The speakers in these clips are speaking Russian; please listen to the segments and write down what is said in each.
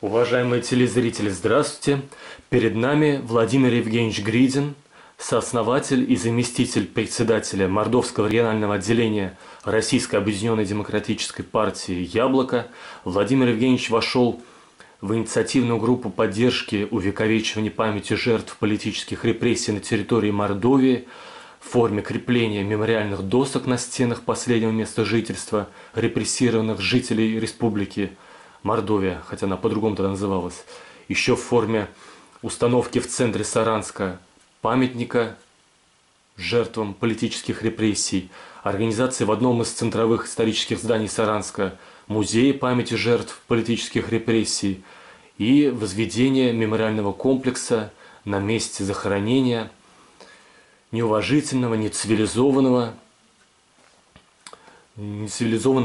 Уважаемые телезрители, здравствуйте! Перед нами Владимир Евгеньевич Гридин, сооснователь и заместитель председателя Мордовского регионального отделения Российской Объединенной Демократической партии «Яблоко». Владимир Евгеньевич вошел в инициативную группу поддержки увековечивания памяти жертв политических репрессий на территории Мордовии в форме крепления мемориальных досок на стенах последнего места жительства репрессированных жителей республики Мордовия, хотя она по-другому тогда называлась, еще в форме установки в центре Саранска памятника жертвам политических репрессий, организации в одном из центровых исторических зданий Саранска музея памяти жертв политических репрессий и возведение мемориального комплекса на месте захоронения неуважительного, нецивилизованно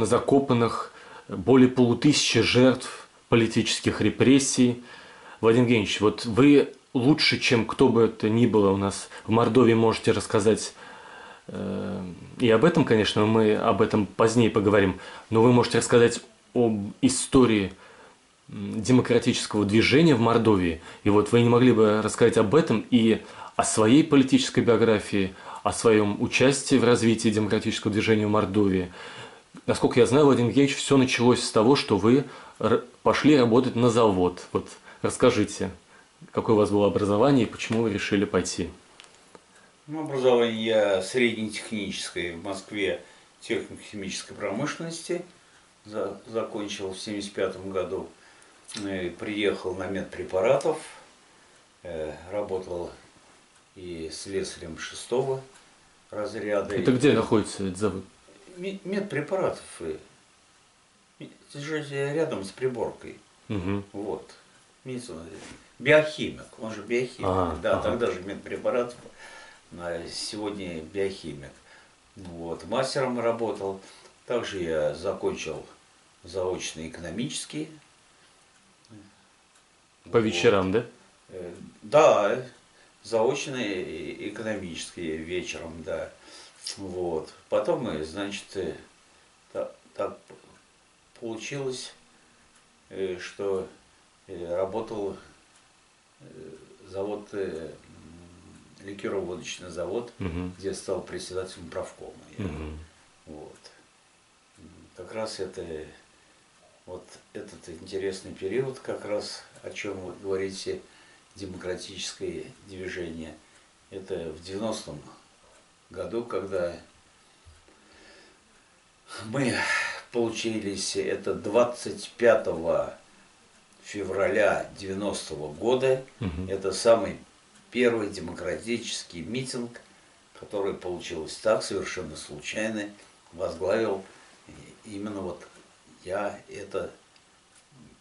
закопанных более полутысячи жертв политических репрессий. Владимир Евгеньевич, вот вы лучше, чем кто бы это ни было у нас в Мордовии, можете рассказать и об этом, конечно, мы об этом позднее поговорим, но вы можете рассказать об истории демократического движения в Мордовии. И вот вы не могли бы рассказать об этом и о своей политической биографии, о своем участии в развитии демократического движения в Мордовии. Насколько я знаю, Владимир Евгеньевич, все началось с того, что вы пошли работать на завод. Вот расскажите, какое у вас было образование и почему вы решили пойти? Ну, образование я среднетехническое в Москве технико-химической промышленности закончил в 1975 году. Приехал на медпрепаратов, работал и слесарем 6-го разряда. Это где находится этот завод? Медпрепаратов. Это же рядом с Приборкой. Угу. Вот. Биохимик, он же биохимик. Тогда же медпрепаратов, а сегодня биохимик. Вот. Мастером работал. Также я закончил заочный экономический. По вечерам, да? Да, заочный экономический вечером, да. Вот. Потом, значит, так получилось, что работал завод, ликероводочный завод, где стал председателем правкома. Вот. Как раз это вот этот интересный период, как раз о чем вы говорите, демократическое движение. Это в 90-м году, когда мы получились, это 25 февраля 90-го года, это самый первый демократический митинг, который получилось так, совершенно случайно, возглавил именно вот я, это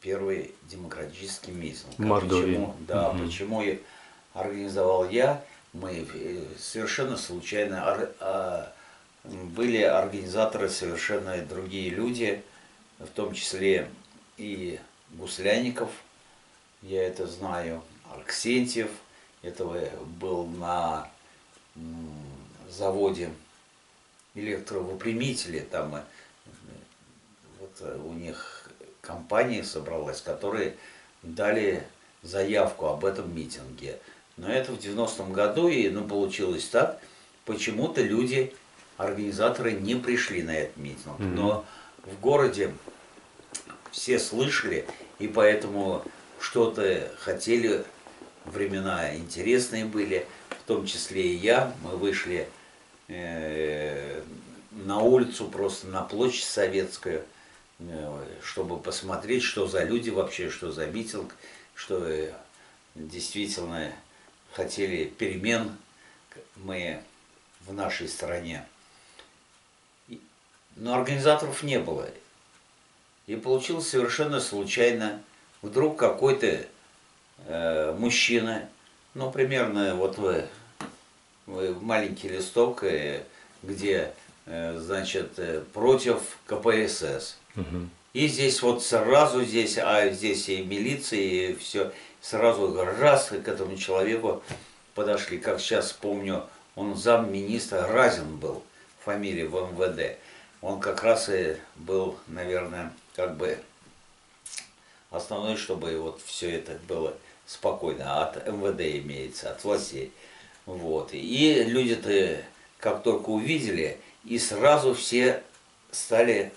первый демократический митинг. Почему, да, почему я организовал я? Мы совершенно случайно были организаторы совершенно другие люди, в том числе и Гусляников, я это знаю, Арксентьев, это был на заводе электровыпрямители, там вот у них компания собралась, которые дали заявку об этом митинге. Но это в 90-м году, и получилось так, почему-то люди, организаторы не пришли на этот митинг. Но в городе все слышали, и поэтому что-то хотели, времена интересные были, в том числе и я. Мы вышли на улицу, просто на площадь Советскую, чтобы посмотреть, что за люди вообще, что за митинг, что действительно хотели перемен мы в нашей стране. Но организаторов не было. И получилось совершенно случайно. Вдруг какой-то мужчина, ну примерно вот вы маленький листок, где, значит, против КПСС. И здесь вот сразу здесь, здесь и милиция, и все, сразу раз к этому человеку подошли. Как сейчас помню, он замминистра Разин был, фамилия в МВД. Он как раз и был, наверное, как бы основной, чтобы вот все это было спокойно, от МВД имеется, от властей. Вот. И люди-то как только увидели, и сразу все стали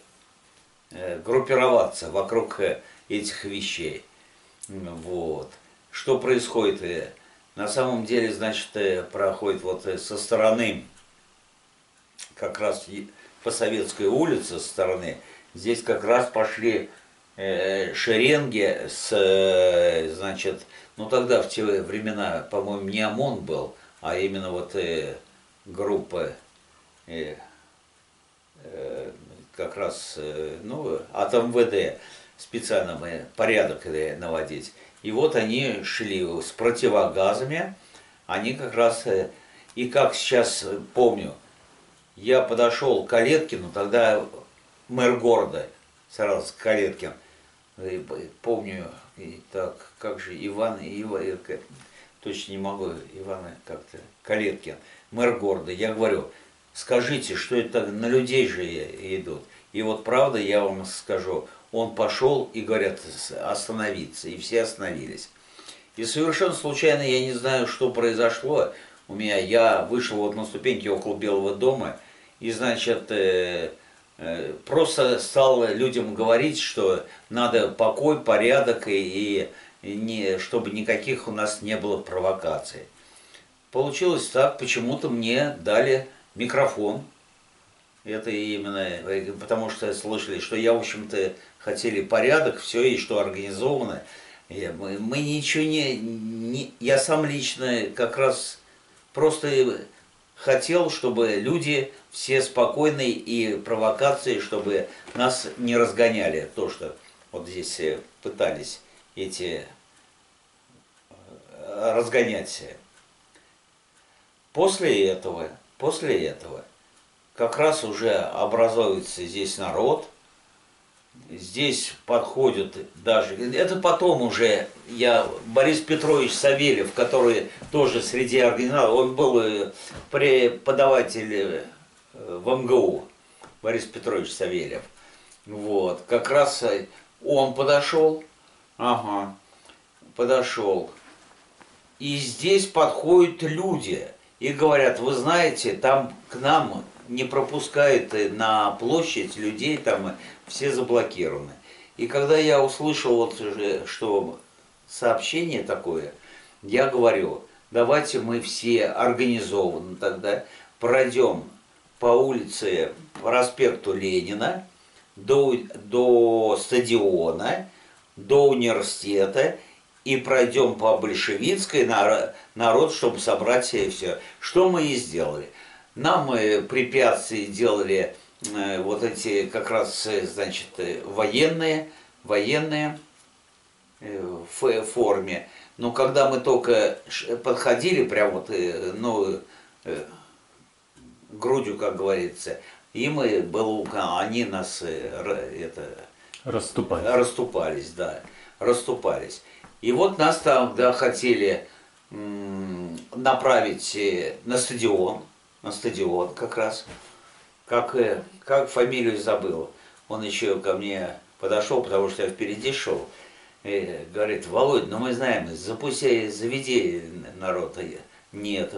группироваться вокруг этих вещей. Вот. Что происходит? На самом деле, значит, проходит вот со стороны, как раз по Советской улице, со стороны, здесь как раз пошли шеренги с, значит, ну тогда в те времена, по-моему, не ОМОН был, а именно вот группа как раз, ну, от МВД специально мы порядок наводить. И вот они шли с противогазами, они как раз, и как сейчас помню, я подошел к Калеткину, тогда мэр города, сразу Калеткин, помню, и так, как же, Иван, точно не могу, Ивана как-то, Калеткин, мэр города, я говорю, скажите, что это на людей же идут. И вот правда, я вам скажу, он пошел и говорят остановиться, и все остановились. И совершенно случайно, я не знаю, что произошло, у меня, я вышел вот на ступеньки около Белого дома, и, значит, просто стал людям говорить, что надо покой, порядок, и не, чтобы никаких у нас не было провокаций. Получилось так, почему-то мне дали микрофон. Это именно, потому что слышали, что я, в общем-то, хотели порядок, все, и что организовано. Мы ничего не... Я сам лично как раз просто хотел, чтобы люди все спокойные, и провокации, чтобы нас не разгоняли. То, что вот здесь пытались эти разгонять. После этого, как раз уже образуется здесь народ, здесь подходят даже, это потом уже Борис Петрович Савельев, который тоже среди организаторов, он был преподаватель в МГУ, Борис Петрович Савельев, вот, как раз он подошел, подошел, и здесь подходят люди и говорят, вы знаете, там к нам не пропускают на площадь людей, там все заблокированы. И когда я услышал, вот, что сообщение такое, я говорю, давайте мы все организованно тогда пройдем по улице, по проспекту Ленина, до стадиона, до университета, и пройдем по Большевицкой, народ, чтобы собрать все. Что мы и сделали. Нам препятствия делали вот эти как раз, значит, военные в форме. Но когда мы только подходили, прям вот, ну, грудью, как говорится, им было, они нас расступались, да, расступались. И вот нас там, да, хотели направить на стадион как раз, как фамилию забыл. Он еще ко мне подошел, потому что я впереди шел, и говорит, Володь, ну мы знаем, заведи народ. Нет,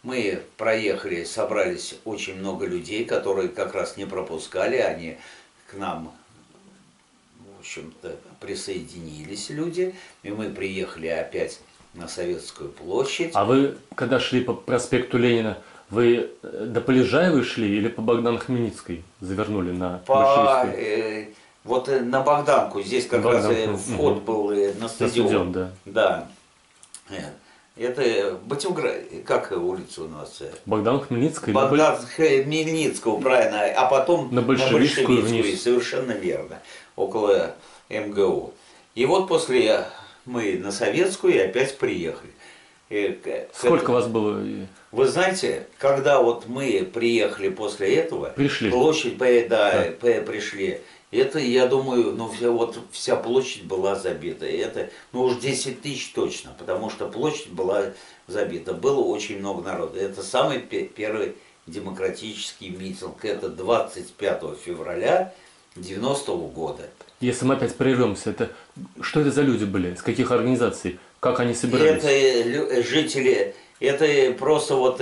мы проехали, собрались очень много людей, которые как раз не пропускали, они к нам, в общем-то, присоединились люди, и мы приехали опять на Советскую площадь. А вы, когда шли по проспекту Ленина, вы до Полежаевой шли или по Богдан-Хмельницкой завернули на Большевицкую? Вот на Богданку, здесь как раз вход был на стадион. Да. Это Батюград, как улица у нас? Богдан-Хмельницкая? Богдан-Хмельницкого, правильно, а потом на Большевицкую вниз. Совершенно верно, около МГУ. И вот после мы на Советскую и опять приехали. Сколько вас было? Вы знаете, когда вот мы приехали после этого, площадь, да, пришли, это, я думаю, ну, вся площадь была забита. Это, ну, уж 10 тысяч точно, потому что площадь была забита. Было очень много народа. Это самый первый демократический митинг. Это 25 февраля 90-го года. Если мы опять прервемся, что это за люди были? С каких организаций? Как они собирались? Это жители, это просто вот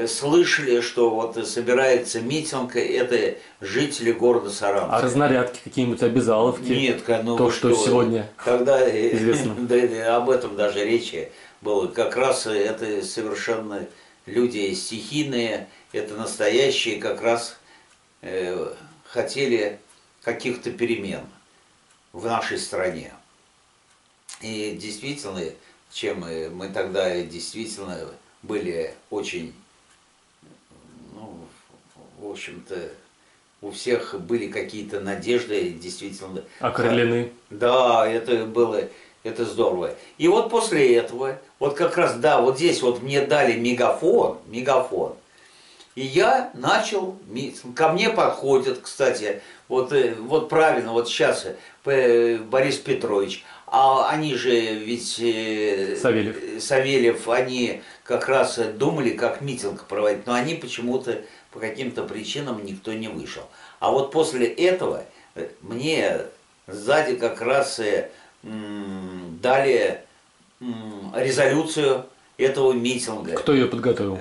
слышали, что вот собирается митинг, это жители города Саранска. А разнарядки какие-нибудь, обязаловки? Нет, ну То, вы что сегодня тогда известно. да, об этом даже речи было. Как раз это совершенно люди стихийные, это настоящие, как раз хотели каких-то перемен в нашей стране. И действительно, чем мы тогда действительно были очень, ну, в общем-то, у всех были какие-то надежды, действительно. окрылены. Да, это было, это здорово. И вот после этого, вот как раз, да, вот здесь вот мне дали мегафон, и я начал, ко мне подходят, кстати, вот правильно, вот сейчас Борис Петрович, а они же ведь Савельев, они как раз думали, как митинг проводить, но они почему-то по каким-то причинам никто не вышел. А вот после этого мне сзади как раз дали резолюцию этого митинга. Кто ее подготовил?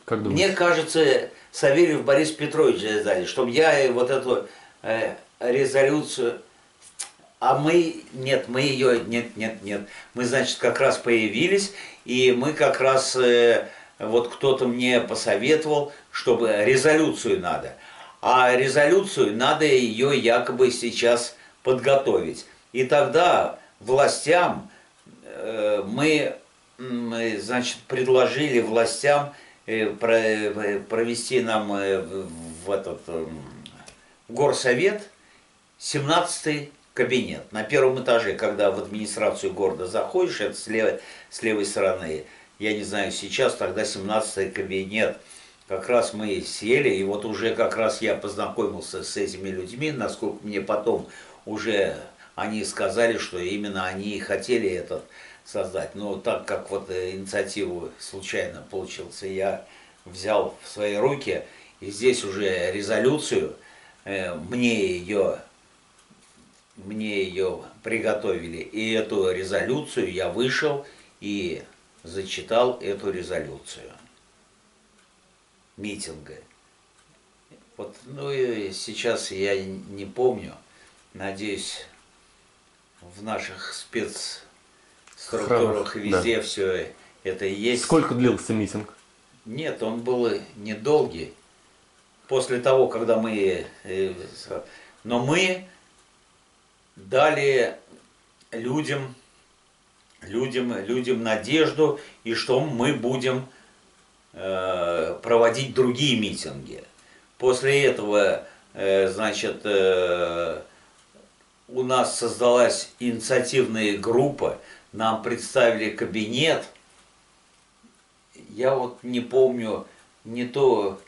Мне кажется, Савельев Борис Петрович сзади, чтобы я вот эту резолюцию... А нет, мы, значит, как раз появились, и мы как раз, вот кто-то мне посоветовал, чтобы резолюцию надо. А резолюцию надо ее якобы сейчас подготовить. И тогда властям мы, значит, предложили властям провести нам в горсовет 17-й кабинет. На первом этаже, когда в администрацию города заходишь, это с левой стороны, я не знаю, сейчас тогда 17-й кабинет. Как раз мы сели, и вот уже как раз я познакомился с этими людьми, насколько мне потом уже они сказали, что именно они и хотели этот создать. Но так как вот инициативу случайно получился, я взял в свои руки, и здесь уже резолюцию, мне ее приготовили. И эту резолюцию я вышел и зачитал эту резолюцию митинга. Вот, ну и сейчас я не помню, надеюсь, в наших спецструктурах везде да. Все это есть. Сколько длился митинг? Нет, он был недолгий. После того, когда мы... Но мы дали людям надежду, и что мы будем проводить другие митинги. После этого, значит, у нас создалась инициативная группа, нам представили кабинет. Я вот не помню, не то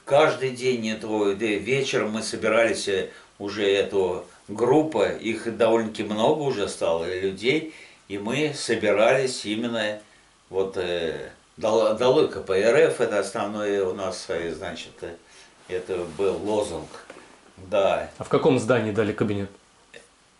каждый день, не то вечером мы собирались уже эту группу, их довольно-таки много уже стало людей, и мы собирались именно вот долой КПРФ, это основное у нас, значит, это был лозунг, да. А в каком здании дали кабинет?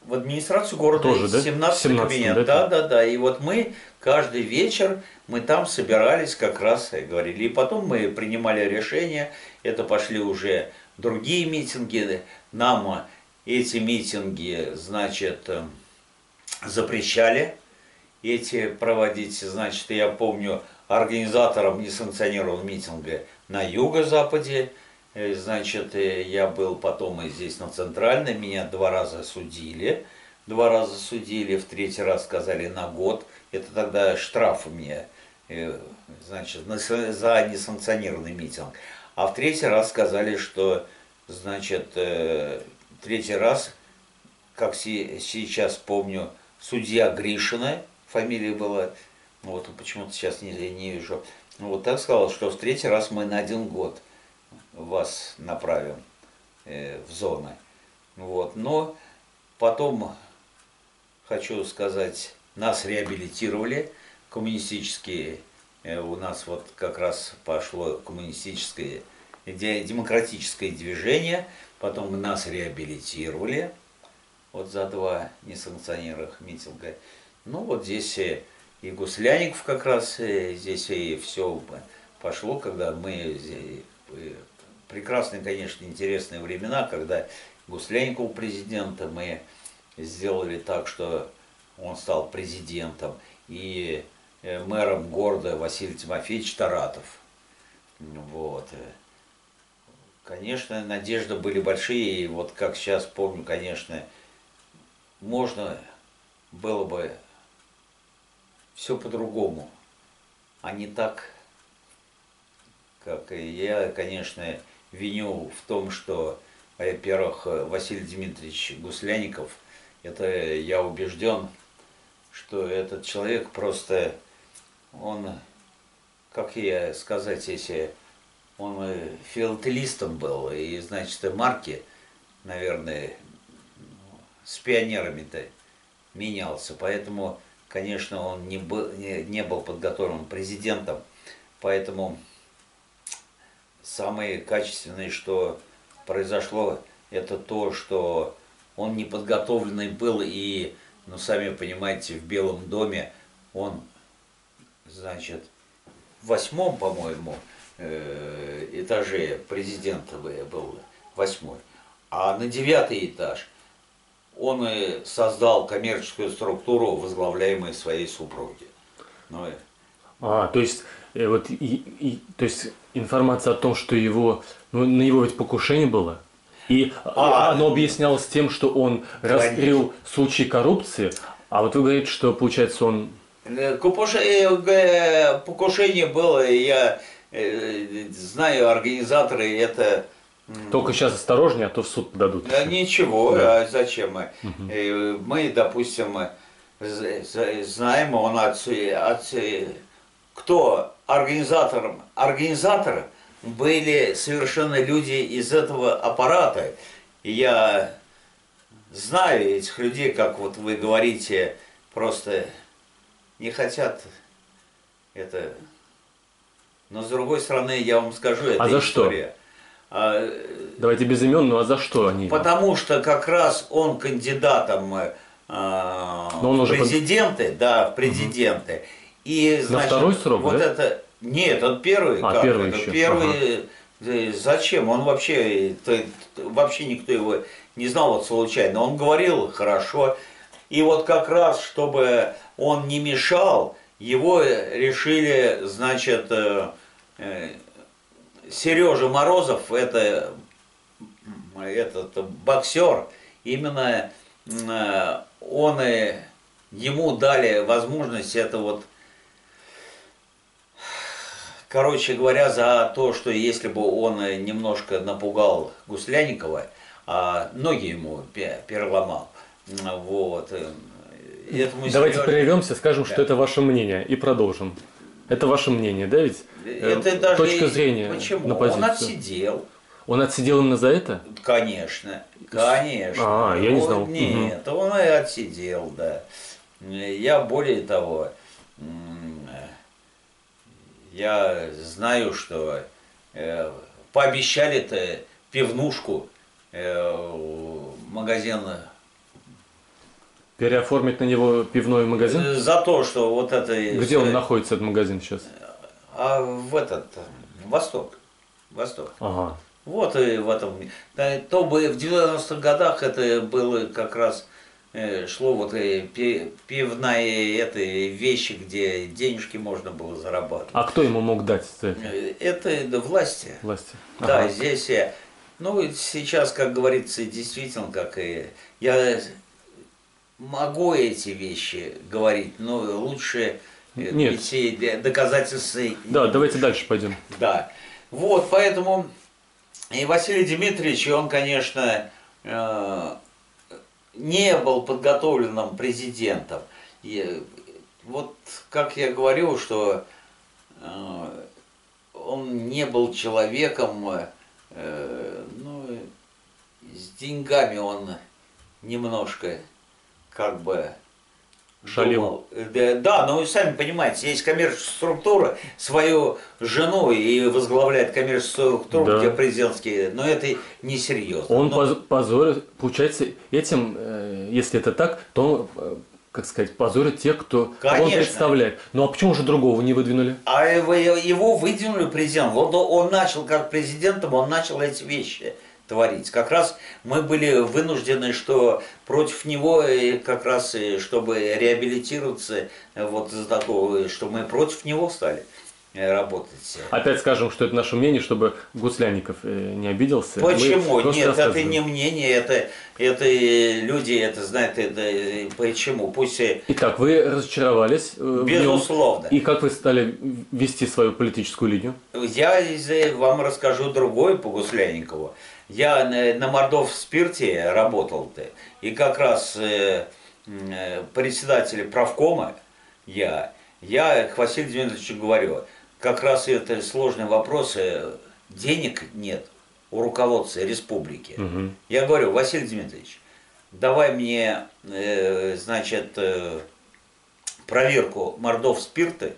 В администрацию города, тоже, да? 17-й кабинет, да. И вот мы каждый вечер, мы там собирались как раз и говорили. И потом мы принимали решение, это пошли уже другие митинги. Нам эти митинги, значит, запрещали эти проводить. Значит, я помню, организатором несанкционированного митинга на юго-западе. Значит, я был потом и здесь на Центральной, меня 2 раза судили, в 3-й раз сказали на год, это тогда штраф мне, значит, за несанкционированный митинг, а в 3-й раз сказали, что, значит, 3-й раз, как сейчас помню, судья Гришина, фамилия была, вот почему-то сейчас не вижу, вот так сказал, что в 3-й раз мы на 1 год вас направим в зоны. Вот. Но потом, хочу сказать, нас реабилитировали коммунистические, у нас вот как раз пошло коммунистическое, демократическое движение, потом нас реабилитировали вот за 2 несанкционированных митинга. Ну вот здесь и Гуслянников как раз, здесь и все пошло, когда мы, прекрасные, конечно, интересные времена, когда Гуслянников президента, мы сделали так, что он стал президентом, и мэром города Василий Тимофеевич Таратов. Вот. Конечно, надежды были большие, и вот как сейчас помню, конечно, можно было бы все по-другому, а не так, как я, конечно, виню в том, что, во-первых, Василий Дмитриевич Гуслянников, это я убежден, что этот человек просто, он, как я сказать, если он филателистом был, и, значит, марки, наверное, с пионерами-то менялся, поэтому, конечно, он не был подготовлен президентом, поэтому самое качественное, что произошло, это то, что он неподготовленный был, и, ну, сами понимаете, в Белом доме он, значит, в 8-м, по-моему, этаже президента был 8-й, а на 9-й этаж он создал коммерческую структуру, возглавляемую своей супруги. Ну, То есть, то есть информация о том, что его, ну, на его ведь покушение было, и оно объяснялось тем, что он раскрыл случаи коррупции, а вот вы говорите, что, получается, он... Покушение было, я знаю, организаторы это... Только сейчас осторожнее, а то в суд подадут. Ничего, да. А зачем мы? Мы, допустим, знаем, кто организатором? Организаторы были совершенно люди из этого аппарата. И я знаю этих людей, как вот вы говорите, просто не хотят это. Но с другой стороны, я вам скажу, это история. За что? Давайте без имен, ну а за что они? Потому что как раз он кандидатом в президенты, да, в президенты. И, значит, на второй срок, вот да? это. Нет, он первый. Первый еще. Первый. Зачем? Он вообще никто его не знал вот случайно. Он говорил хорошо. И вот как раз, чтобы он не мешал, его решили, значит, Сережа Морозов, это этот боксер, именно ему дали возможность это вот, короче говоря, за то, что если бы он немножко напугал Гуслянникова, а ноги ему переломал, вот. Давайте прервемся, скажем, да, что это ваше мнение, и продолжим. Это ваше мнение, да, ведь? Это даже точка зрения. Почему? На позицию. Он отсидел. Он отсидел именно за это? Конечно, конечно. Я не знал. Нет, он и отсидел, да. Я более того, я знаю, что пообещали-то пивнушку магазина. Переоформить на него пивной магазин? За то, что вот это... Где он находится, этот магазин сейчас? Восток. Восток. Ага. Вот и в этом. То бы в 90-х годах это было как раз шло вот пивная вещи, где денежки можно было зарабатывать. А кто ему мог дать это? Это власти. Власти. Да, здесь, ну сейчас, как говорится, действительно, как и я могу эти вещи говорить, но лучше все доказательства. Да, давайте дальше пойдем. Да. Вот, поэтому и Василий Дмитриевич, он, конечно, не был подготовленным президентом. И вот, как я говорю, что он не был человеком, ну, с деньгами он немножко как бы Шалил. думал. Да, но вы сами понимаете, есть коммерческая структура, свою жену и возглавляет коммерческую структуру, Да. где президентские, но это несерьезно. Он Но, позорит, получается, этим, если это так, то, как сказать, позорит тех, кого он Конечно. представляет. Ну а почему же другого не выдвинули? а его выдвинули президентом. Вот он начал как президентом, он начал эти вещи творить. Как раз мы были вынуждены, что против него, как раз, чтобы реабилитироваться, вот из-за такого, что мы против него стали работать. Опять скажем, что это наше мнение, чтобы Гуслянников не обиделся. Мы Почему? просто Нет, это рассказываем. не мнение, это люди, это знают, это почему. Пусть Итак, вы разочаровались в нем. безусловно. И как вы стали вести свою политическую линию? Я вам расскажу другое по Гуслянникову. Я на Мордовспирте работал-то, и как раз председатель правкома я к Василию Дмитриевичу говорю, как раз это сложные вопросы, денег нет у руководства республики. Угу. Я говорю, Василий Дмитриевич, давай мне, значит, проверку Мордовспирта,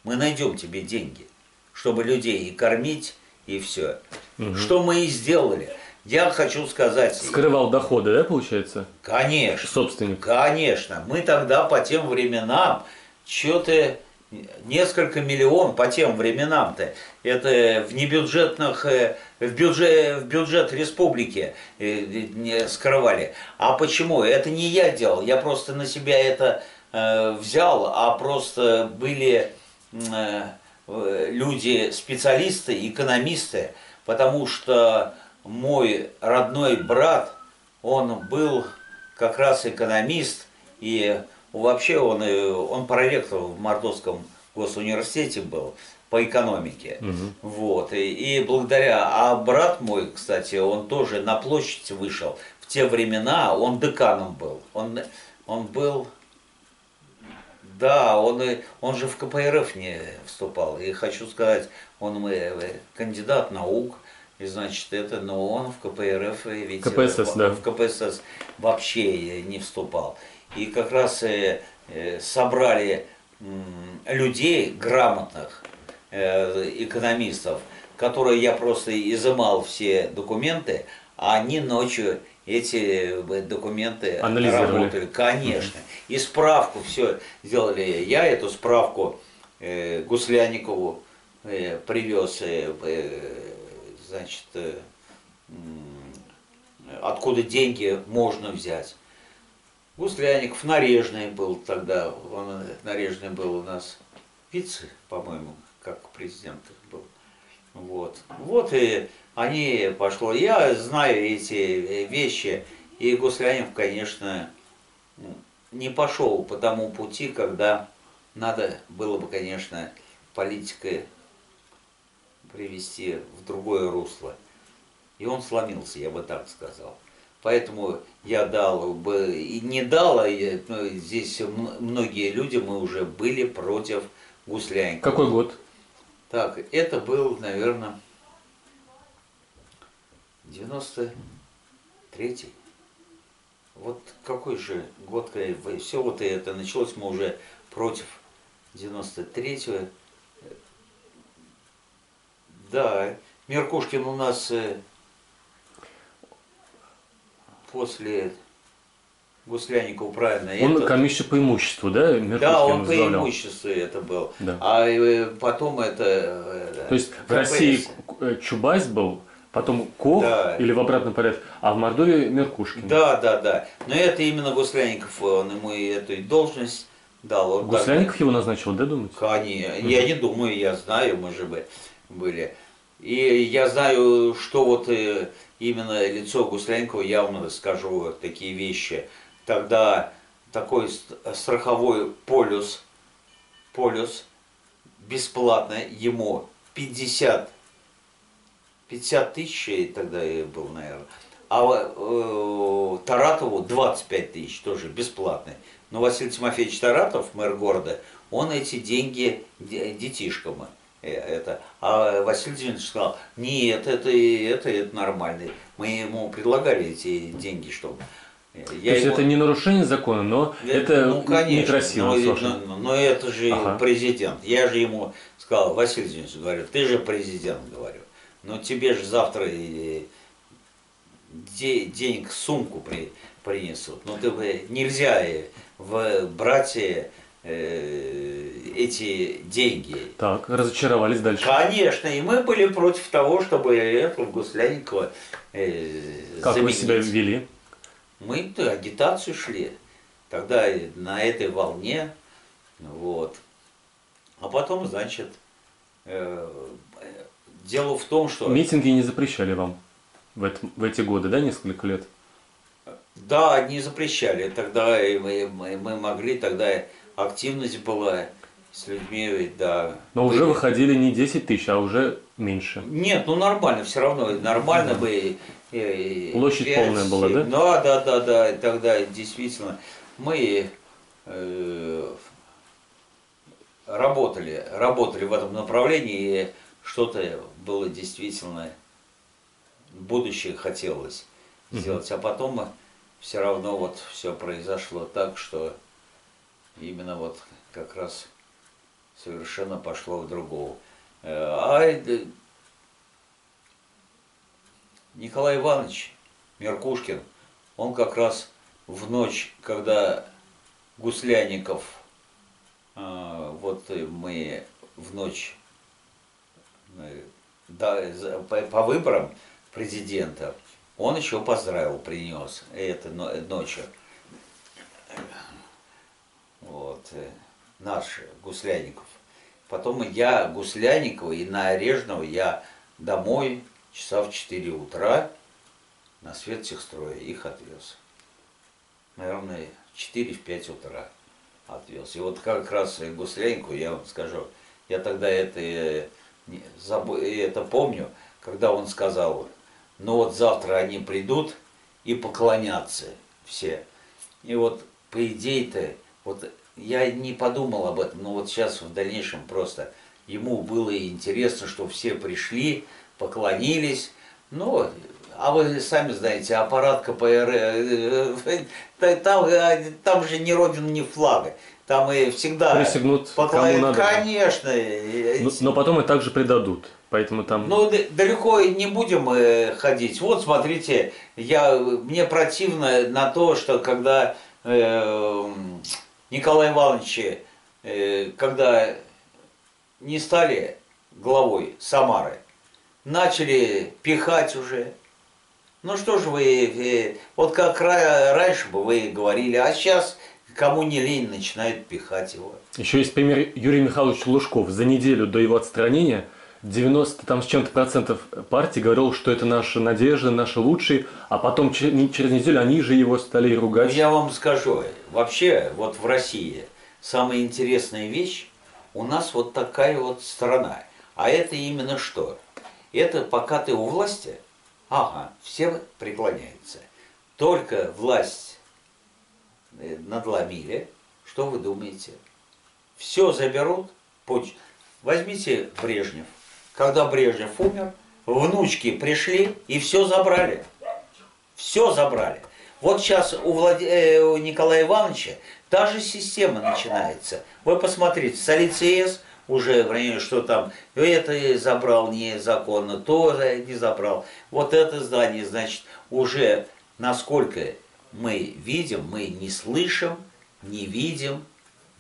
мы найдем тебе деньги, чтобы людей и кормить, и все. Угу. Что мы и сделали. Я хочу сказать... Скрывал доходы, да, получается? Конечно. Собственник. Конечно. Мы тогда по тем временам, что-то несколько миллионов по тем временам-то, это в небюджетных, в бюджет республики не скрывали. А почему? Это не я делал, я просто на себя это взял, а просто были люди, специалисты, экономисты, потому что мой родной брат, он был как раз экономист, и вообще он проректор в Мордовском госуниверситете был по экономике. Угу. Вот. И благодаря, а брат мой, кстати, он тоже на площадь вышел. В те времена он деканом был. Он был... Да, он же в КПРФ не вступал. И хочу сказать, он кандидат наук. И значит, но он в КПРФ, ведь КПСС, да. в КПСС вообще не вступал. И как раз собрали людей грамотных, экономистов, которые я просто изымал все документы, а они ночью эти документы работали. Конечно. И справку все сделали. Я эту справку Гуслянникову привез, значит, откуда деньги можно взять. Гуслянников Нарежный был тогда, Нарежный был у нас вице, по-моему, как президент был. Вот и они пошло. Я знаю эти вещи, и Гуслянников, конечно, не пошел по тому пути, когда надо было бы, конечно, политикой привести в другое русло. И он сломился, я бы так сказал. Поэтому я дал бы и не дал, здесь многие люди, мы уже были против Гуслянникова. Какой год? Так, это был, наверное, 93-й. Вот какой же год, все вот это началось, мы уже против 93-го. Да, Меркушкин у нас после Гуслянникова, правильно. Он комиссия по имуществу, да? Меркушкин да, он возглавлял. по имуществу это был. Да. А потом это... То есть в России Чубайс был, потом Кох, да. Или в обратном порядке, а в Мордовии Меркушкин. Да. Но это именно Гуслянников, он ему эту должность дал. Гуслянников его назначил, да, думаете? Конечно. Я не думаю, я знаю, мы же были. И я знаю, что вот именно лицо Гуслянникова, я вам скажу такие вещи. Тогда такой страховой полюс бесплатно ему 50 тысяч тогда был, наверное, а Таратову 25 тысяч, тоже бесплатный. Но Василий Тимофеевич Таратов, мэр города, он эти деньги детишкам. А Василий Дмитриевич сказал, нет, это нормально. Мы ему предлагали эти деньги, чтобы... То есть это не нарушение закона, но это ну, конечно, некрасиво. Но это же Ага. президент. Я же ему сказал: Василий Владимирович, говорю, ты же президент, говорю. Но тебе же завтра денег сумку принесут. Ну ты нельзя брать эти деньги. Так, разочаровались дальше. Конечно, и мы были против того, чтобы этого Гуслянникова Как заменить. вы себя вели? Мы-то агитацию шли. Тогда на этой волне. Вот. А потом, значит, дело в том, что... Митинги не запрещали вам в эти годы, да, несколько лет? Да, не запрещали. Тогда мы могли, тогда активность была с людьми, да. Но уже выходили не 10 тысяч, а уже меньше. Нет, ну нормально, все равно, нормально бы. Площадь 5, полная была, 7. да? Да. Тогда действительно мы работали в этом направлении, и что-то было действительно, будущее хотелось сделать. А потом все равно вот все произошло так, что именно вот как раз совершенно пошло в другого. Николай Иванович Меркушкин, он как раз в ночь, когда Гуслянников, вот мы в ночь по выборам президента, он еще поздравил, принес это ночью. Вот, наш Гуслянников. Потом я Гуслянникова и Нарежного я домой часа в 4 утра на Светтехстроя их отвез. Наверное, 4-5 утра отвез. И вот как раз Гуслянникову, я вам скажу, я тогда это помню, когда он сказал: ну вот завтра они придут и поклонятся все. И вот по идее-то, вот я не подумал об этом, но вот сейчас в дальнейшем просто ему было интересно, что все пришли, поклонились. Ну, а вы сами знаете, аппарат КПР, там же ни родина, ни флага. Там и всегда присягнут кому надо. Конечно. Но потом и также предадут. Поэтому там... Ну, далеко не будем ходить. Вот, смотрите, мне противно на то, что когда Николай Иванович, когда не стали главой Самары, начали пихать уже. Ну что же вы, вот как раньше бы вы говорили, а сейчас кому не лень, начинают пихать его. Еще есть пример Юрий Михайлович Лужков. За неделю до его отстранения 90 там с чем-то процентов партии говорил, что это наша надежда, наши лучшие, а потом через неделю они же его стали ругать. Я вам скажу, вообще вот в России самая интересная вещь, у нас вот такая вот страна. А это именно что? Это пока ты у власти, все преклоняются. Только власть надломили, что вы думаете? Все заберут. Возьмите Брежнев. Когда Брежнев умер, внучки пришли и все забрали. Все забрали. Вот сейчас у Николая Ивановича та же система начинается. Вы посмотрите, Солицеес уже, что там, это забрал незаконно, то не забрал. Вот это здание, значит, уже насколько мы видим, мы не слышим, не видим,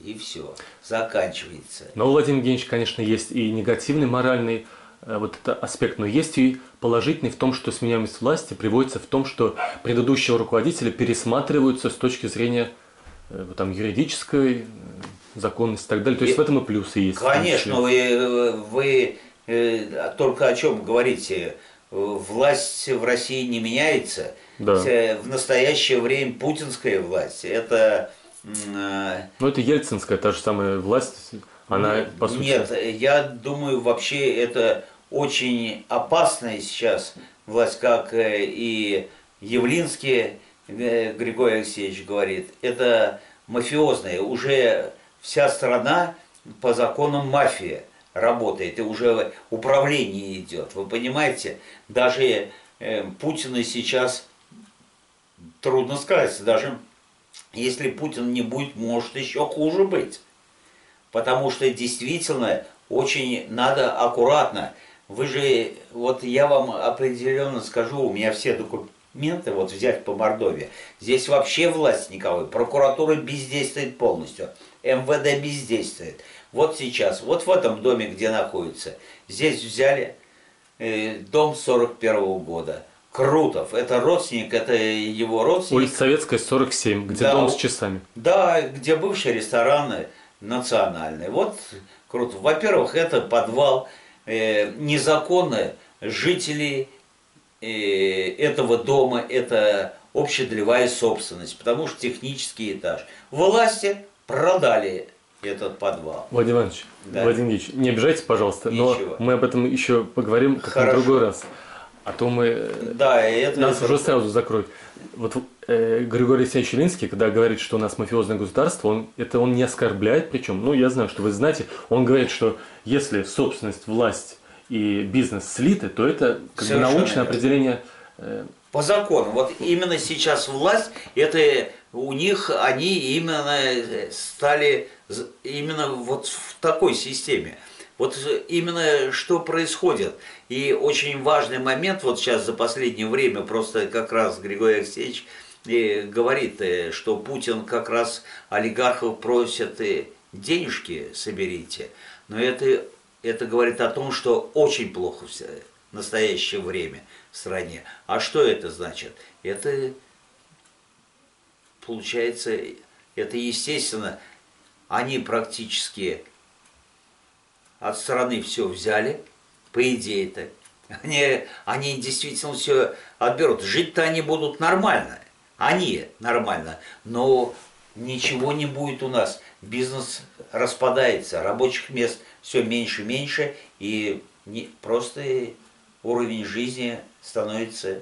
и все, заканчивается. Но у Владимира Евгеньевича, конечно, есть и негативный, моральный вот это аспект, но есть и положительный в том, что сменяемость власти приводится в том, что предыдущего руководителя пересматриваются с точки зрения там, юридической законности и так далее. То есть в этом и плюсы есть. Конечно, вы только о чем говорите? Власть в России не меняется. Да. В настоящее время путинская власть. Это... Ну, это ельцинская та же самая власть. Она, по сути... Нет, я думаю, вообще это очень опасная сейчас власть, как и Явлинский Григорий Алексеевич говорит. Это мафиозная. Уже вся страна по законам мафии работает, и уже управление идет. Вы понимаете, даже Путина сейчас трудно сказать, даже если Путин не будет, может еще хуже быть. Потому что действительно очень надо аккуратно. Вы же, вот я вам определенно скажу, у меня все документы, вот взять по Мордовии, здесь вообще власти никакой, прокуратура бездействует полностью, МВД бездействует. Вот сейчас, вот в этом доме, где находится, здесь взяли дом 41-го года. Крутов, это родственник, это его родственник. Улица Советская, 47, где Да, дом с часами. Да, где бывший ресторан национальный. Вот Крутов. Во-первых, это подвал незаконно жителей этого дома, это общедолевая собственность, потому что технический этаж. Власти продали этот подвал. Владимир Иванович, Да. Владимир Ильич, не обижайтесь, пожалуйста, Ничего. но мы об этом еще поговорим как-то в Хорошо. другой раз. А то мы... Да, и это... Нас уже сразу закроют. Вот Григорий Алексеевич Явлинский, когда говорит, что у нас мафиозное государство, он не оскорбляет, причем, ну, я знаю, что вы знаете, он говорит, что если собственность, власть и бизнес слиты, то это как бы Совершенно научное верно. определение. По закону. Вот именно сейчас власть, это у них, они именно стали именно вот в такой системе. Вот именно что происходит. И очень важный момент, вот сейчас за последнее время, просто как раз Григорий Алексеевич говорит, что Путин как раз олигархов просит денежки соберите. Но это говорит о том, что очень плохо в настоящее время в стране. А что это значит? Это получается, это естественно, они практически от страны все взяли, по идее-то. Они действительно все отберут. Жить-то они будут нормально. Они нормально. Но ничего не будет у нас. Бизнес распадается, рабочих мест все меньше и меньше, и просто уровень жизни становится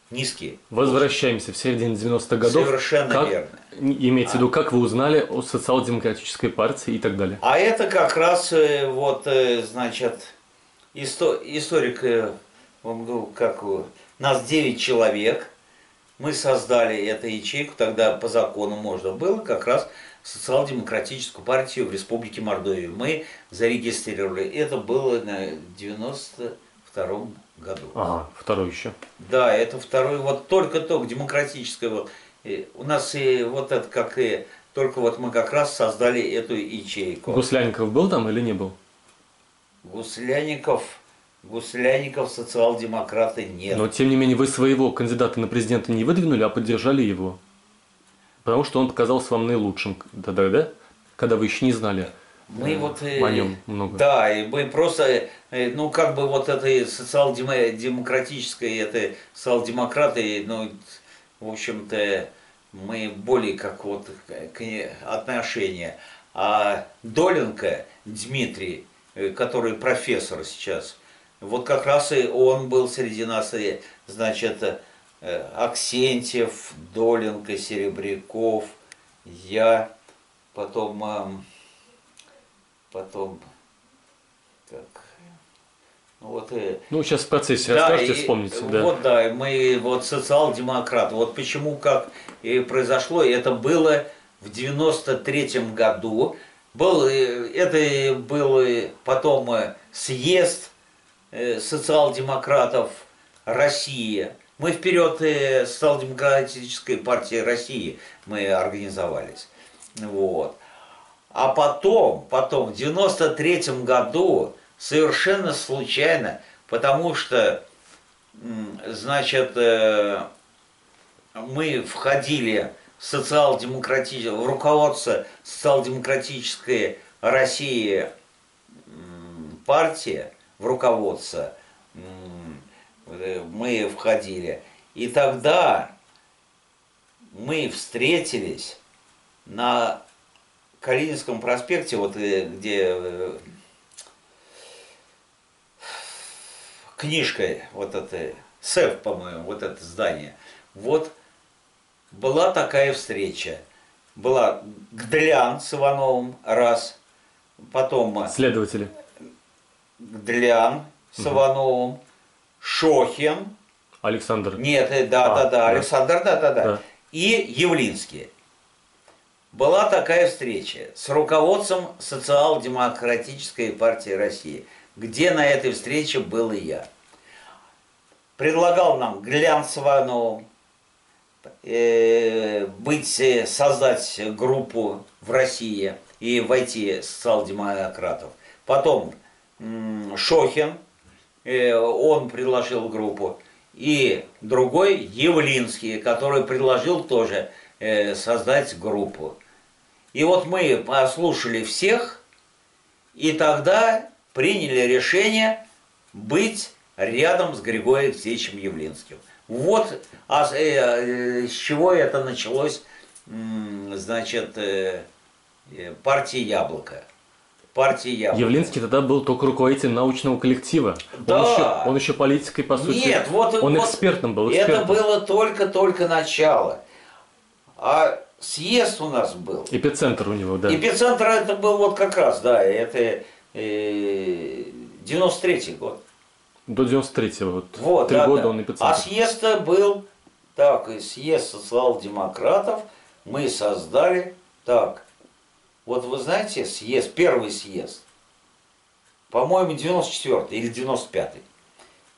низкий. Возвращаемся в середине 90-х годов. Совершенно верно. Имеется в виду, как вы узнали о социал-демократической партии и так далее? А это как раз, вот, значит, историк, он говорил, как нас 9 человек, мы создали эту ячейку, тогда по закону можно было как раз социал-демократическую партию в Республике Мордовия. Мы зарегистрировали, это было на 92-м году. Ага, второй еще. Да, это второй, вот только демократическое, вот, у нас и вот это как и, только вот мы как раз создали эту ячейку. Гуслянников был там или не был? Гуслянников социал-демократы нет. Но, тем не менее, вы своего кандидата на президента не выдвинули, а поддержали его. Потому что он показался вам наилучшим тогда, да? Когда вы еще не знали Мы вот, о нем много. Да, и мы просто, ну, как бы вот это социал-демократическое, это социал-демократы, ну, в общем-то, мы более как вот отношения. А Доленко Дмитрий, который профессор сейчас, вот как раз и он был среди нас, и, значит, Аксентьев, Доленко, Серебряков, я, потом так, ну вот, Ну, сейчас в процессе да, расскажете, вспомните. Да. Вот да, мы вот социал-демократы. Вот почему как и произошло, это было в 93-м году. Это был потом съезд социал-демократов России. Мы вперед социал-демократической партии России мы организовались. Вот. А потом, в 93-м году, совершенно случайно, потому что, значит, мы входили в руководство социал-демократической России партии, в руководство мы входили. И тогда мы встретились на Калининском проспекте, вот где книжка, вот это, СЭФ, по-моему, вот это здание. Вот была такая встреча. Была Гдлян с Ивановым раз, потом Следователи. Гдлян с Ивановым, Шохин, Александр. Нет, Александр, Да. И Явлинский. Была такая встреча с руководством Социал-демократической партии России, где на этой встрече был и я. Предлагал нам глянцевую создать группу в России и войти социал-демократов. Потом Шохин, он предложил группу. И другой Явлинский, который предложил тоже создать группу. И вот мы послушали всех, и тогда приняли решение быть рядом с Григорием Алексеевичем Явлинским. Вот с чего это началось, значит, партия «Яблоко». Партия «Яблоко». Явлинский тогда был только руководителем научного коллектива. Да. Он еще политикой, по сути. Нет, он экспертом был. Это было только начало. А съезд у нас был. Эпицентр у него, да. Эпицентр это был вот как раз, да, это 93-й год. До 93-го. Вот, 3 года он эпицентр. А съезд был, так, и съезд социал-демократов мы создали, так, вот вы знаете, съезд, первый съезд, по-моему, 94-й или 95-й.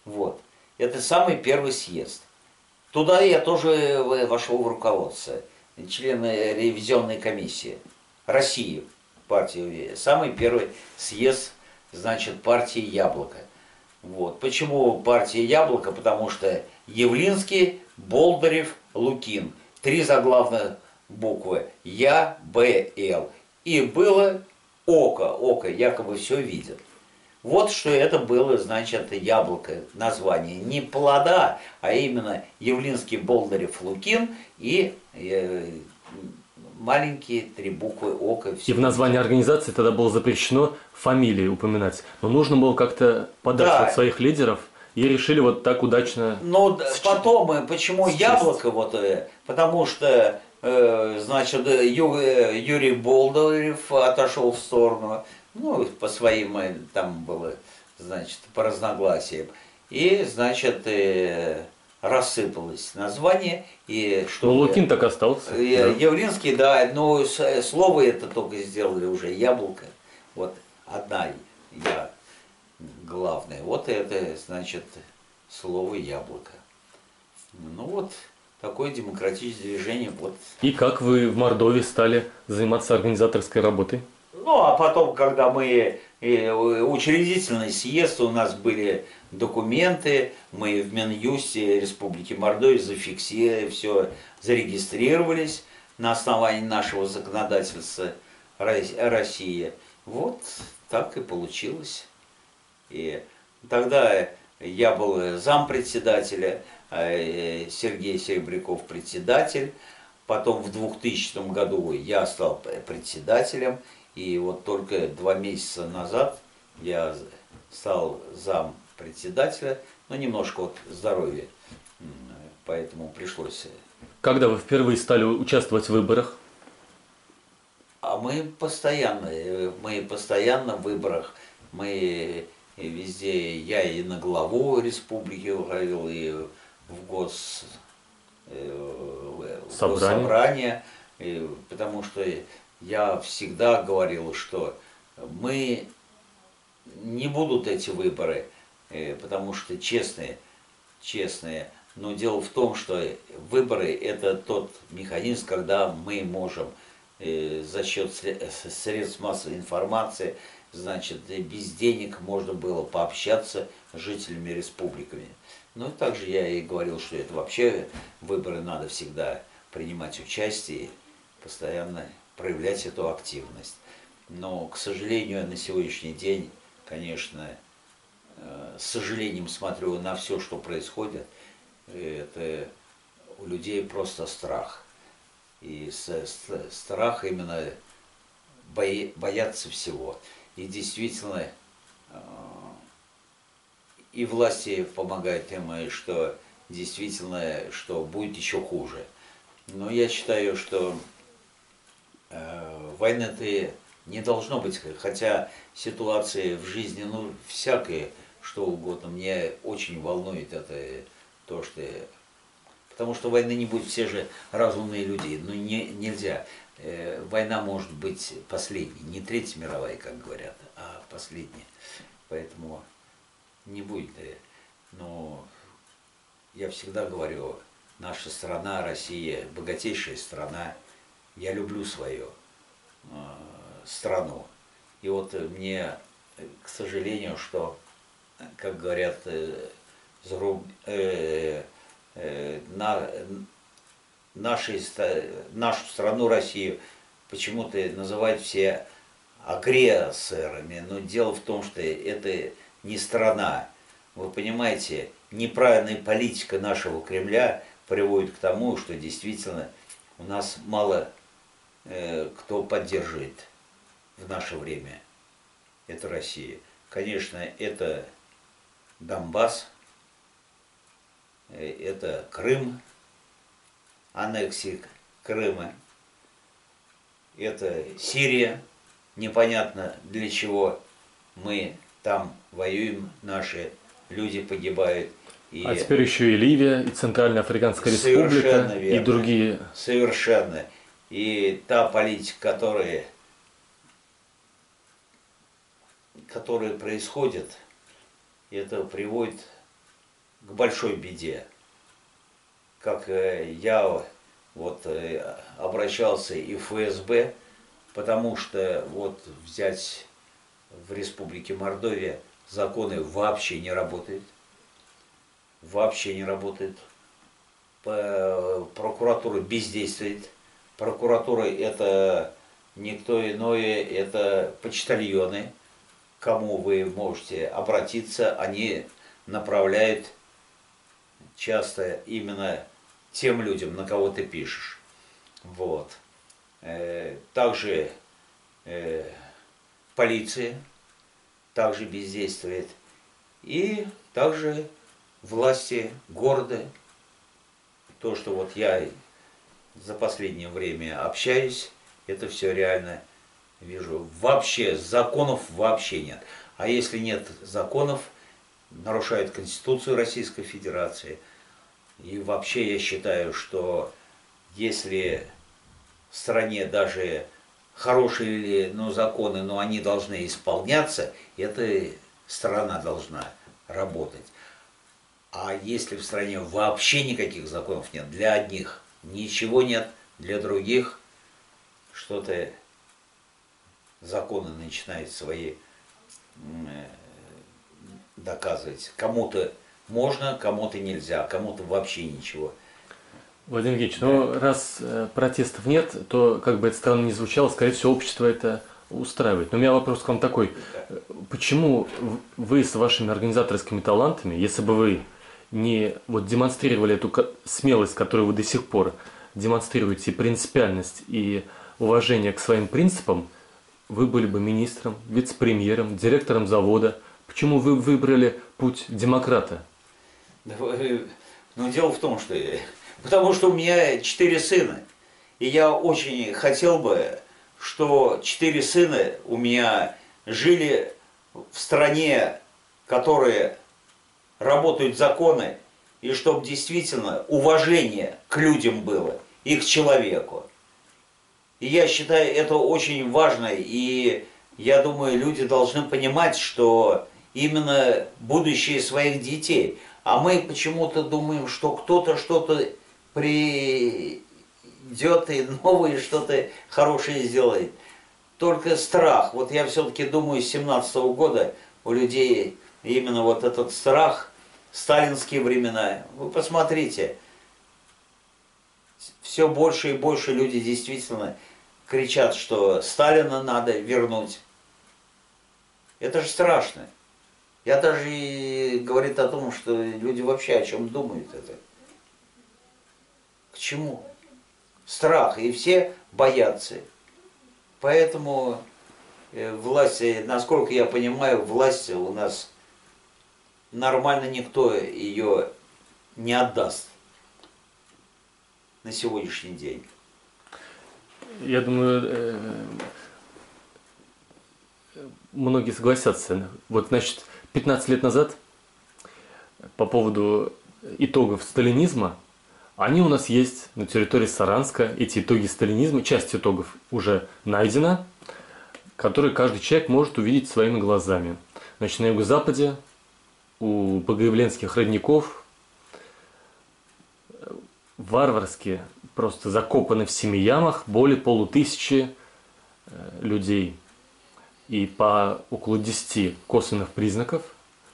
Вот. Это самый первый съезд. Туда я тоже вошел в руководство. Член ревизионной комиссии России, партии. Самый первый съезд, значит, партии «Яблоко». Вот. Почему партия «Яблоко»? Потому что Явлинский, Болдырев, Лукин. 3 заглавных буквы. Я, Б, Л. И было око. Око якобы все видит. Вот что это было, значит, «Яблоко», название. Не плода, а именно Явлинский, Болдырев, Лукин и маленькие 3 буквы «Око». И в названии организации тогда было запрещено фамилии упоминать. Но нужно было как-то подать от своих лидеров. И решили вот так удачно... Но потом, почему «Яблоко», вот, потому что, значит, Юрий Болдырев отошел в сторону, ну, по своим, там было, значит, по разногласиям. И, значит, рассыпалось название. И что но Лукин так остался. Явлинский, да, но слово это только сделали уже «Яблоко». Вот одна я главное. Вот это, значит, слово «Яблоко». Ну вот, такое демократическое движение. Вот. И как вы в Мордовии стали заниматься организаторской работой? Ну, а потом, когда мы учредительный съезд, у нас были документы, мы в Минюсте Республики Мордовия зафиксировали, все зарегистрировались на основании нашего законодательства России. Вот так и получилось. И тогда я был зампредседателя, Сергей Серебряков председатель. Потом в 2000 году я стал председателем. И вот только 2 месяца назад я стал зампредседателя. Но немножко вот здоровья, поэтому пришлось. Когда вы впервые стали участвовать в выборах? А мы постоянно в выборах. Мы везде, я и на главу республики уходил, и в госсобрание, потому что я всегда говорил, что мы не будут эти выборы, потому что честные. Но дело в том, что выборы это тот механизм, когда мы можем за счет средств массовой информации, значит, без денег можно было пообщаться с жителями республиками. Ну и также я и говорил, что это вообще выборы надо всегда принимать участие, постоянно проявлять эту активность. Но, к сожалению, на сегодняшний день, конечно, с сожалением смотрю на все, что происходит, это у людей просто страх. И страх именно боятся всего. И действительно, и власти помогают им, что действительно, что будет еще хуже. Но я считаю, что войны-то не должно быть, хотя ситуации в жизни, ну, всякие, что угодно. Мне очень волнует это То, что... Потому что войны не будет, все же разумные люди. Но нельзя. Война может быть последней. Не Третья мировая, как говорят, а последняя. Поэтому не будет. Но я всегда говорю, наша страна, Россия, богатейшая страна. Я люблю свою страну. И вот мне, к сожалению, что, как говорят, нашу страну, Россию, почему-то называют все агрессорами. Но дело в том, что это не страна. Вы понимаете, неправильная политика нашего Кремля приводит к тому, что действительно у нас мало кто поддерживает в наше время. Это Россия. Конечно, это Донбасс, это Крым, аннексия Крыма, это Сирия, непонятно для чего мы там воюем, наши люди погибают. А теперь еще и Ливия, и Центральная Африканская Республика, и другие. Совершенно. И та политика, которая происходит, это приводит к большой беде. Как я вот обращался и в ФСБ, потому что вот взять в Республике Мордовия законы вообще не работают. Вообще не работают. Прокуратура бездействует. Прокуратура это никто иное, это почтальоны, к кому вы можете обратиться, они направляют часто именно тем людям, на кого ты пишешь. Вот. Также полиция также бездействует. И также власти города. То, что вот я за последнее время общаюсь, это все реально вижу. Вообще законов вообще нет. А если нет законов, нарушают Конституцию Российской Федерации. И вообще я считаю, что если в стране даже хорошие законы, но они должны исполняться, эта страна должна работать. А если в стране вообще никаких законов нет, для одних ничего нет, для других что-то законы начинают свои доказывать. Кому-то можно, кому-то нельзя, кому-то вообще ничего. Владимир Евгеньевич, ну раз протестов нет, то, как бы это странно ни звучало, скорее всего, общество это устраивает. Но у меня вопрос к вам такой. Почему вы с вашими организаторскими талантами, если бы вы не вот демонстрировали эту смелость, которую вы до сих пор демонстрируете, принципиальность и уважение к своим принципам, вы были бы министром, вице-премьером, директором завода. Почему вы выбрали путь демократа? Ну, дело в том, что... Потому что у меня 4 сына. И я очень хотел бы, что 4 сына у меня жили в стране, которые работают законы, и чтобы действительно уважение к людям было и к человеку. И я считаю это очень важно, и я думаю, люди должны понимать, что именно будущее своих детей. А мы почему-то думаем, что кто-то что-то придет и новое что-то хорошее сделает. Только страх. Вот я все-таки думаю, с 17-го года у людей именно вот этот страх, сталинские времена. Вы посмотрите, все больше и больше люди действительно кричат, что Сталина надо вернуть. Это же страшно. Я даже и говорит о том, что люди вообще о чем думают это. К чему? Страх. И все боятся. Поэтому власти, насколько я понимаю, власть у нас нормально никто ее не отдаст на сегодняшний день. Я думаю, многие согласятся. Вот, значит, 15 лет назад по поводу итогов сталинизма, они у нас есть на территории Саранска. Эти итоги сталинизма, часть итогов уже найдена, которые каждый человек может увидеть своими глазами. Значит, на юго-западе у богоявленских родников варварски просто закопаны в 7 ямах более полутысячи людей. И по около 10 косвенных признаков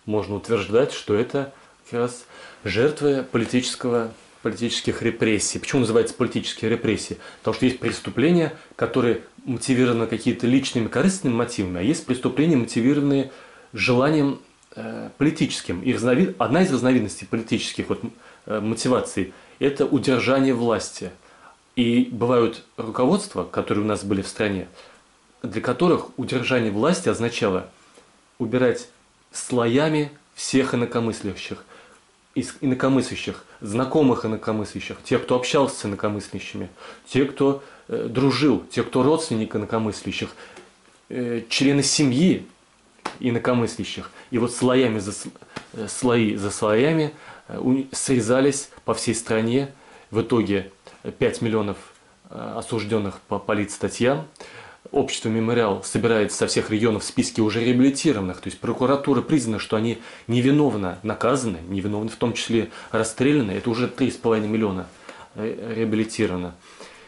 можно утверждать, что это как раз жертвы политических репрессий. Почему называется политические репрессии? Потому что есть преступления, которые мотивированы какими-то личными корыстными мотивами, а есть преступления, мотивированные желанием политическим. И одна из разновидностей политических мотиваций – это удержание власти. И бывают руководства, которые у нас были в стране, для которых удержание власти означало убирать слоями всех инакомыслящих, знакомых инакомыслящих, тех, кто общался с инакомыслящими, тех, кто дружил, тех, кто родственник инакомыслящих, члены семьи инакомыслящих. И вот слои за слоями срезались по всей стране. В итоге 5 миллионов осужденных по политстатьям. Общество «Мемориал» собирает со всех регионов списки уже реабилитированных. То есть прокуратура признана, что они невиновно наказаны, невиновны в том числе расстреляны. Это уже 3,5 миллиона реабилитировано.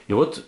И вот